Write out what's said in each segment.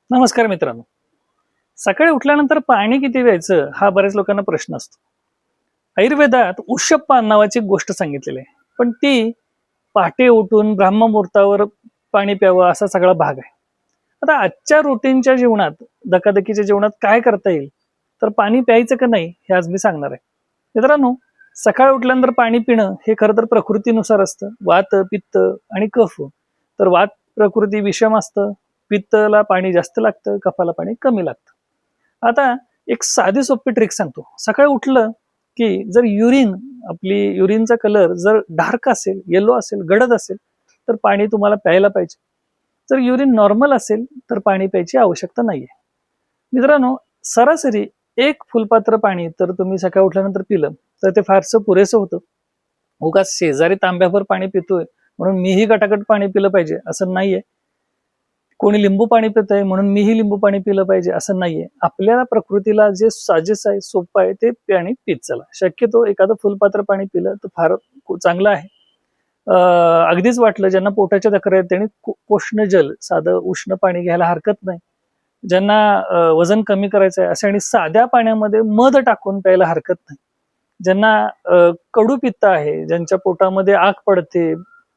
नमस्कार मित्रांनो. सकाळी उठल्यानंतर पाणी किती प्यायचं हा बऱ्याच लोकांना प्रश्न असतो. आयुर्वेदात उष्यप्पा नावाची एक गोष्ट सांगितलेली आहे. पण ती पहाटे उठून ब्राह्ममुहूर्तावर पाणी प्यावं असा सगळा भाग आहे. आता आजच्या रुटीनच्या जीवनात, धकाधकीच्या जीवनात काय करता येईल? तर पाणी प्यायचं का नाही हे आज मी सांगणार आहे. मित्रांनो, सकाळी उठल्यानंतर पाणी पिणं हे खरं तर प्रकृतीनुसार असतं. वात, पित्त आणि कफ. तर वात प्रकृती विषम असतं, पित्तला पाणी जास्त लागतं, कफाला पाणी कमी लागतं. आता एक साधी सोपी ट्रिक सांगतो. सकाळी उठलं की जर आपली युरिनचा कलर जर डार्क असेल, येलो असेल, गडद असेल, तर पाणी तुम्हाला प्यायला पाहिजे. जर युरिन नॉर्मल असेल तर पाणी प्यायची आवश्यकता नाहीये. मित्रांनो, सरासरी एक फुलपात्र पाणी तर तुम्ही सकाळी उठल्यानंतर पिलं तर ते फारसं पुरेसं होतं. उगाच शेजारी तांब्याभर पाणी पितोय म्हणून मीही गटागट पाणी पिलं पाहिजे असं नाहीये. कोणी लिंबू पाणी पितंय म्हणून मीही लिंबू पाणी पिलं पाहिजे असं नाहीये. आपल्याला प्रकृतीला जे साजेस आहे, सोपं आहे ते पाणी पीत चला. शक्यतो एखादं फुलपात्र पाणी पिलं तर फार चांगलं आहे. अगदीच वाटलं ज्यांना पोटाच्या तक्रारी आहेत त्यांनी कोष्ण जल, साधं उष्ण पाणी घ्यायला हरकत नाही. ज्यांना वजन कमी करायचं आहे असे आणि साध्या पाण्यामध्ये मध टाकून प्यायला हरकत नाही. ज्यांना कडू पित्त आहे, ज्यांच्या पोटामध्ये आग पडते,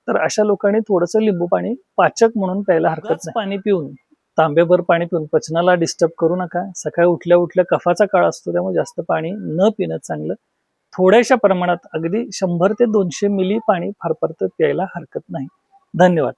तर अशा लोकांनी थोडंसं लिंबू पाणी पाचक म्हणून प्यायला हरकत नाही. पाणी पिऊन, तांब्याभर पाणी पिऊन पचनाला डिस्टर्ब करू नका. सकाळी उठल्या उठल्या कफाचा काळ असतो त्यामुळे जास्त पाणी न पिणं चांगलं. थोड्याशा प्रमाणात अगदी 100 ते 200 मिली पाणी फार परत प्यायला हरकत नाही. धन्यवाद.